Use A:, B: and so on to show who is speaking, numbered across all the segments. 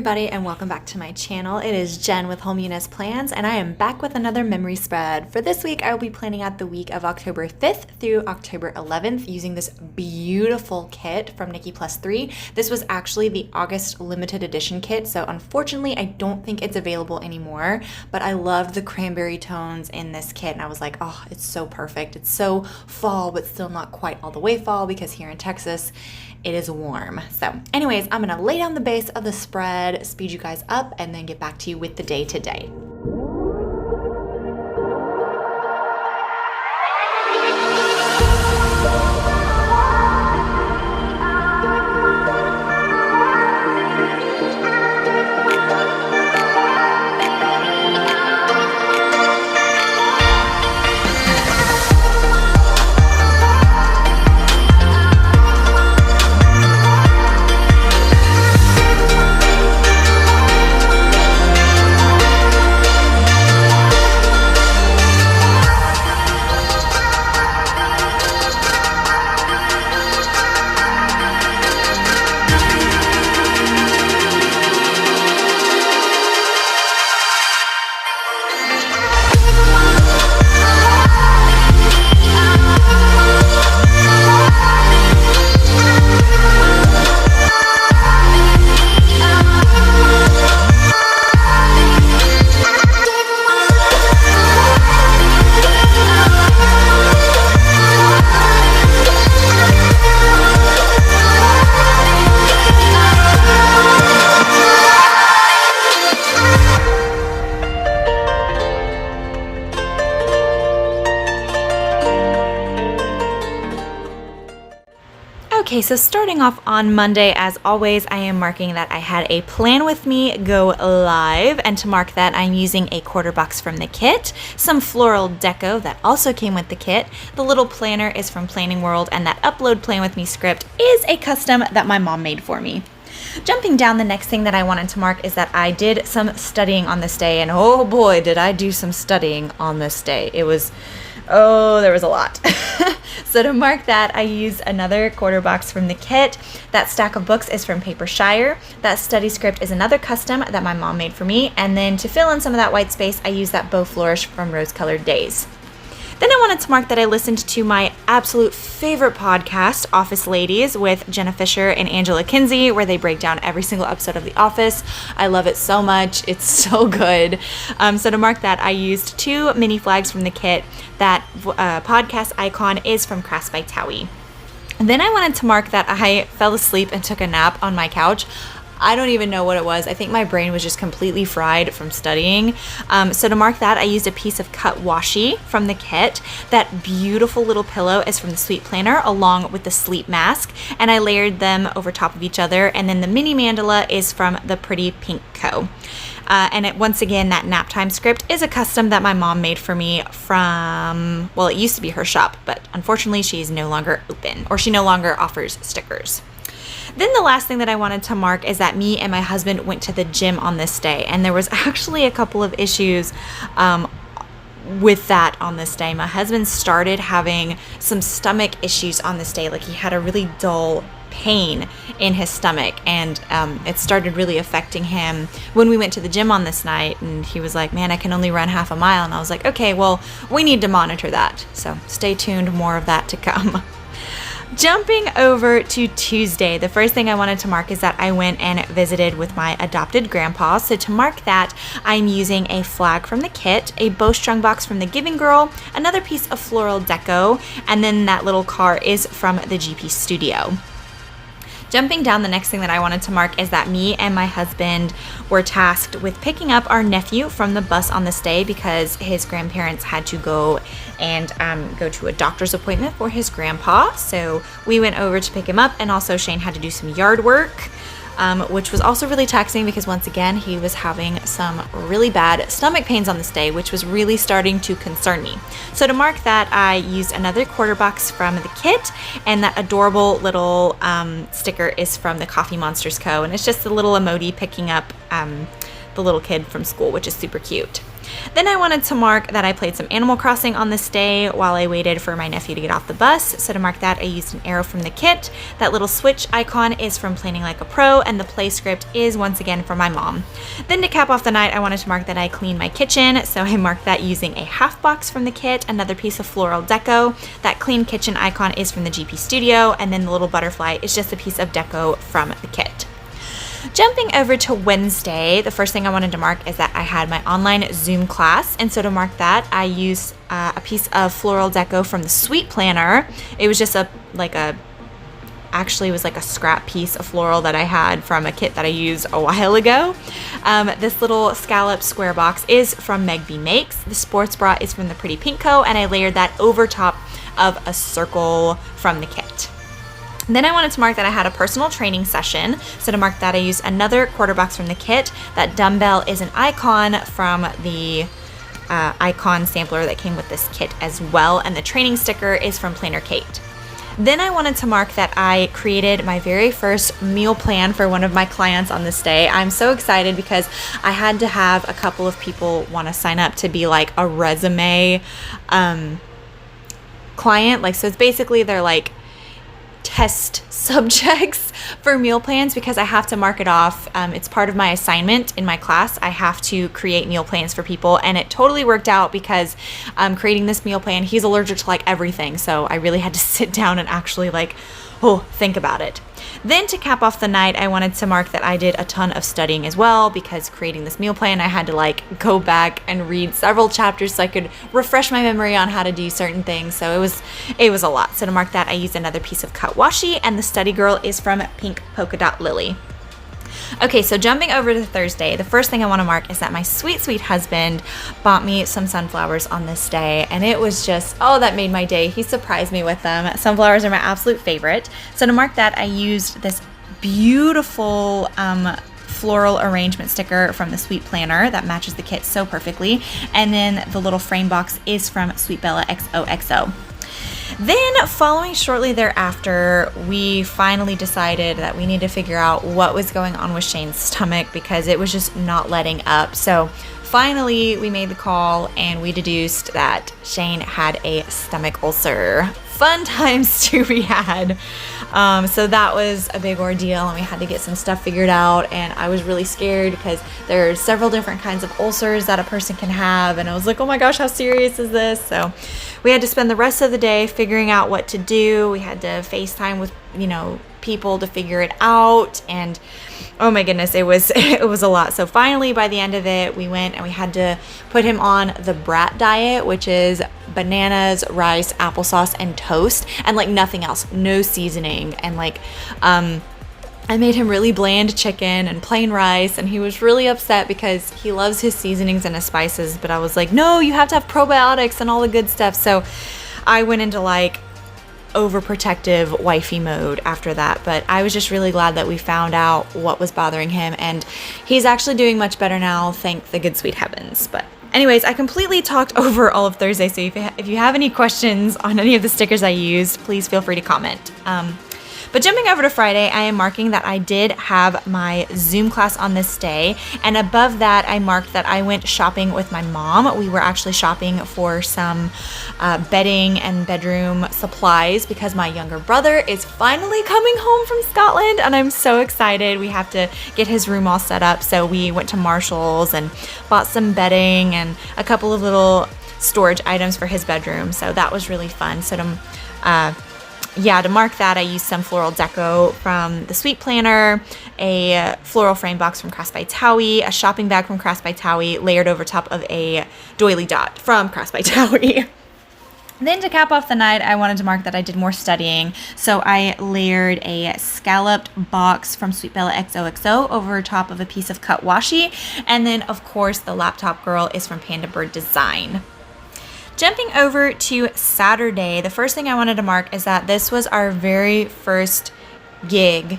A: everybody, and welcome back to my channel. It is Jen with Home Eunice Plans, and I am back with another memory spread. For this week, I will be planning out the week of October 5th through October 11th using this beautiful kit from nikkiplusthree. This was actually the August limited edition kit, so unfortunately, I don't think it's available anymore, but I loved the cranberry tones in this kit, and I was like, oh, it's so perfect. It's so fall, but still not quite all the way fall because here in Texas, it is warm. So anyways, I'm gonna lay down the base of the spread, speed you guys up, and then get back to you with the day today. Okay, so starting off on Monday, as always, I am marking that I had a plan with me go live, and to mark that, I'm using a quarter box from the kit, some floral deco that also came with the kit. The little planner is from Planning World, and that upload plan with me script is a custom that my mom made for me. Jumping down, the next thing that I wanted to mark is that I did some studying on this day, and oh boy, did I do some studying on this day. There was a lot. So to mark that, I used another quarter box from the kit. That stack of books is from Papershire. That study script is another custom that my mom made for me. And then to fill in some of that white space, I used that Bow Flourish from Rose Colored Days. Then I wanted to mark that I listened to my absolute favorite podcast, Office Ladies, with Jenna Fisher and Angela Kinsey, where they break down every single episode of The Office. I love it so much. It's so good. So to mark that, I used two mini flags from the kit. That podcast icon is from Crafts by Towie. Then I wanted to mark that I fell asleep and took a nap on my couch. I don't even know what it was. I think my brain was just completely fried from studying. So to mark that, I used a piece of cut washi from the kit. That beautiful little pillow is from the Sweet Planner along with the sleep mask, and I layered them over top of each other. And then the mini mandala is from the Pretty Pink Co. Once again, that nap time script is a custom that my mom made for me from, well, it used to be her shop, but unfortunately she's no longer open, or she no longer offers stickers. Then the last thing that I wanted to mark is that me and my husband went to the gym on this day, and there was actually a couple of issues with that on this day. My husband started having some stomach issues on this day, like he had a really dull pain in his stomach, and it started really affecting him when we went to the gym on this night, and he was like, man, I can only run half a mile, and I was like, okay, well, we need to monitor that, so stay tuned, more of that to come. Jumping over to Tuesday, the first thing I wanted to mark is that I went and visited with my adopted grandpa. So to mark that, I'm using a flag from the kit, a bowstring box from the Giving Girl, another piece of floral deco, and then that little car is from the GP Studio. Jumping down, the next thing that I wanted to mark is that me and my husband were tasked with picking up our nephew from the bus on this day because his grandparents had to go and go to a doctor's appointment for his grandpa. So we went over to pick him up, and also Shane had to do some yard work. which was also really taxing because once again, he was having some really bad stomach pains on this day, which was really starting to concern me. So to mark that, I used another quarter box from the kit, and that adorable little sticker is from the Coffee Monsters Co. And it's just a little emoji picking up the little kid from school, which is super cute. Then I wanted to mark that I played some Animal Crossing on this day while I waited for my nephew to get off the bus. So to mark that, I used an arrow from the kit. That little switch icon is from Planning Like a Pro, and the play script is once again from my mom. Then to cap off the night, I wanted to mark that I cleaned my kitchen. So I marked that using a half box from the kit, another piece of floral deco. That clean kitchen icon is from the GP Studio, and then the little butterfly is just a piece of deco from the kit. Jumping over to Wednesday, the first thing I wanted to mark is that I had my online Zoom class, and so to mark that, I used a piece of floral deco from the Sweet Planner. It was just actually it was like a scrap piece of floral that I had from a kit that I used a while ago. This little scallop square box is from Meg B Makes. The sports bra is from the Pretty Pink Co, and I layered that over top of a circle from the kit. Then I wanted to mark that I had a personal training session. So to mark that, I used another quarter box from the kit. That dumbbell is an icon from the icon sampler that came with this kit as well. And the training sticker is from Planner Kate. Then I wanted to mark that I created my very first meal plan for one of my clients on this day. I'm so excited because I had to have a couple of people want to sign up to be like a resume client. Like, so it's basically they're like test subjects for meal plans because I have to mark it off. It's part of my assignment in my class. I have to create meal plans for people, and it totally worked out because creating this meal plan, he's allergic to like everything, so I really had to sit down and actually think about it. Then to cap off the night, I wanted to mark that I did a ton of studying as well because creating this meal plan, I had to go back and read several chapters so I could refresh my memory on how to do certain things. So it was a lot. So to mark that, I used another piece of cut washi, and the study girl is from Pink Polka Dot Lily. Okay, so jumping over to Thursday, the first thing I want to mark is that my sweet, sweet husband bought me some sunflowers on this day, and it was just, that made my day. He surprised me with them. Sunflowers are my absolute favorite. So to mark that, I used this beautiful floral arrangement sticker from the Sweet Planner that matches the kit so perfectly, and then the little frame box is from Sweet Bella XOXO. Then following shortly thereafter, we finally decided that we need to figure out what was going on with Shane's stomach because it was just not letting up. So finally we made the call and we deduced that Shane had a stomach ulcer. Fun times to be had. So that was a big ordeal, and we had to get some stuff figured out, and I was really scared because there are several different kinds of ulcers that a person can have, and I was like, oh my gosh, how serious is this? So we had to spend the rest of the day figuring out what to do. We had to FaceTime with people to figure it out, and oh my goodness, it was a lot. So finally, by the end of it, we went and we had to put him on the brat diet, which is bananas, rice, applesauce, and toast, and nothing else, no seasoning. And I made him really bland chicken and plain rice, and he was really upset because he loves his seasonings and his spices, but I was like, no, you have to have probiotics and all the good stuff. So I went into overprotective wifey mode after that, but I was just really glad that we found out what was bothering him, and he's actually doing much better now, thank the good sweet heavens. But anyways, I completely talked over all of Thursday, so if you have any questions on any of the stickers I used, please feel free to comment. But jumping over to Friday, I am marking that I did have my Zoom class on this day, and above that, I marked that I went shopping with my mom. We were actually shopping for some bedding and bedroom supplies because my younger brother is finally coming home from Scotland, and I'm so excited. We have to get his room all set up, so we went to Marshall's and bought some bedding and a couple of little storage items for his bedroom, so that was really fun. So to mark that, I used some floral deco from the Sweet Planner, a floral frame box from Crafts by Towie, a shopping bag from Crafts by Towie, layered over top of a doily dot from Crafts by Towie. Then to cap off the night, I wanted to mark that I did more studying, so I layered a scalloped box from Sweet Bella XOXO over top of a piece of cut washi, and then of course the laptop girl is from Panda Bird Design. Jumping over to Saturday, the first thing I wanted to mark is that this was our very first gig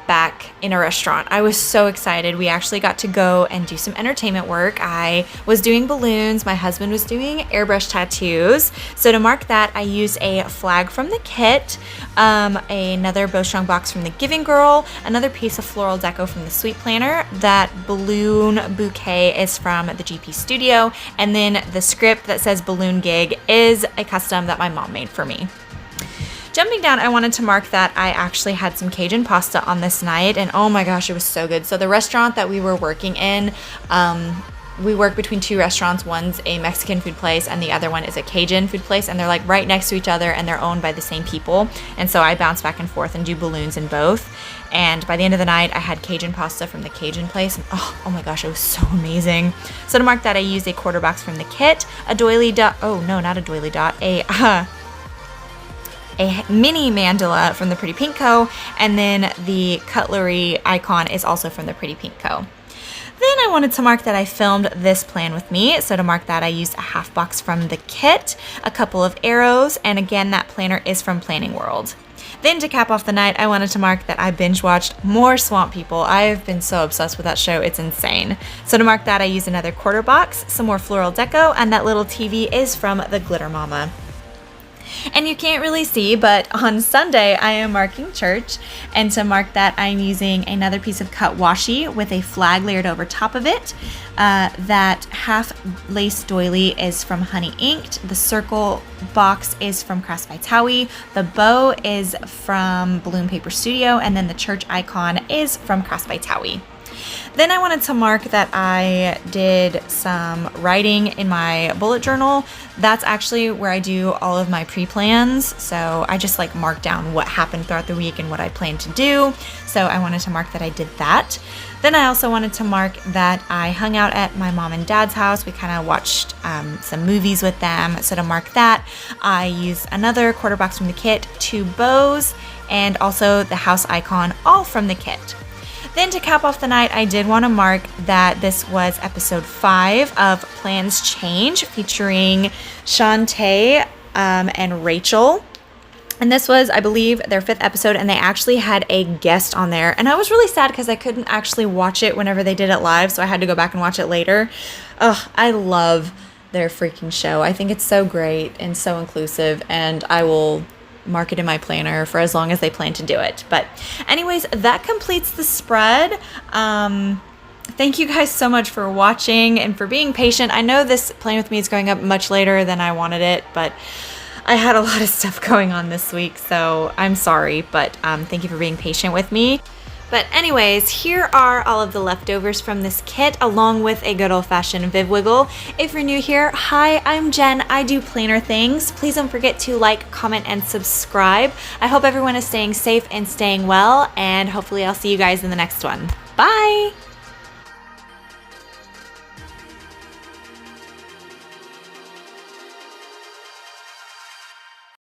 A: back in a restaurant. I was so excited. We actually got to go and do some entertainment work. I was doing balloons. My husband was doing airbrush tattoos. So to mark that, I used a flag from the kit, another bowstring box from the Giving Girl, another piece of floral deco from the Sweet Planner. That balloon bouquet is from the GP Studio. And then the script that says Balloon Gig is a custom that my mom made for me. Jumping down, I wanted to mark that I actually had some Cajun pasta on this night, and oh my gosh, it was so good. So the restaurant that we were working in, we work between two restaurants. One's a Mexican food place and the other one is a Cajun food place, and they're like right next to each other and they're owned by the same people. And so I bounce back and forth and do balloons in both. And by the end of the night, I had Cajun pasta from the Cajun place. And oh my gosh, it was so amazing. So to mark that, I used a quarter box from the kit, a doily dot, oh no, not a doily dot, a mini mandala from the Pretty Pink Co. And then the cutlery icon is also from the Pretty Pink Co. Then I wanted to mark that I filmed this plan with me. So to mark that, I used a half box from the kit, a couple of arrows, and again, that planner is from Planning World. Then to cap off the night, I wanted to mark that I binge watched more Swamp People. I've been so obsessed with that show, it's insane. So to mark that, I used another quarter box, some more floral deco, and that little TV is from the Glitter Mama. And you can't really see, but on Sunday I am marking church, and to mark that I'm using another piece of cut washi with a flag layered over top of it. That half lace doily is from Honey Inked, the circle box is from Crafts by Towie, the bow is from Balloon Paper Studio, and then the church icon is from Crafts by Towie. Then I wanted to mark that I did some writing in my bullet journal. That's actually where I do all of my pre-plans. So I just like mark down what happened throughout the week and what I plan to do. So I wanted to mark that I did that. Then I also wanted to mark that I hung out at my mom and dad's house. We kind of watched some movies with them. So to mark that, I used another quarter box from the kit, 2 bows, and also the house icon, all from the kit. Then to cap off the night, I did want to mark that this was episode 5 of Plans Change, featuring Shantae and Rachel. And this was, I believe, their 5th episode, and they actually had a guest on there. And I was really sad because I couldn't actually watch it whenever they did it live, so I had to go back and watch it later. Ugh, I love their freaking show. I think it's so great and so inclusive, and I will mark it in my planner for as long as they plan to do it. But anyways, that completes the spread. Thank you guys so much for watching and for being patient. I know this plan with me is going up much later than I wanted it, but I had a lot of stuff going on this week, so I'm sorry, but thank you for being patient with me. But anyways, here are all of the leftovers from this kit, along with a good old-fashioned Viv Wiggle. If you're new here, hi, I'm Jen. I do planner things. Please don't forget to like, comment, and subscribe. I hope everyone is staying safe and staying well, and hopefully I'll see you guys in the next one. Bye!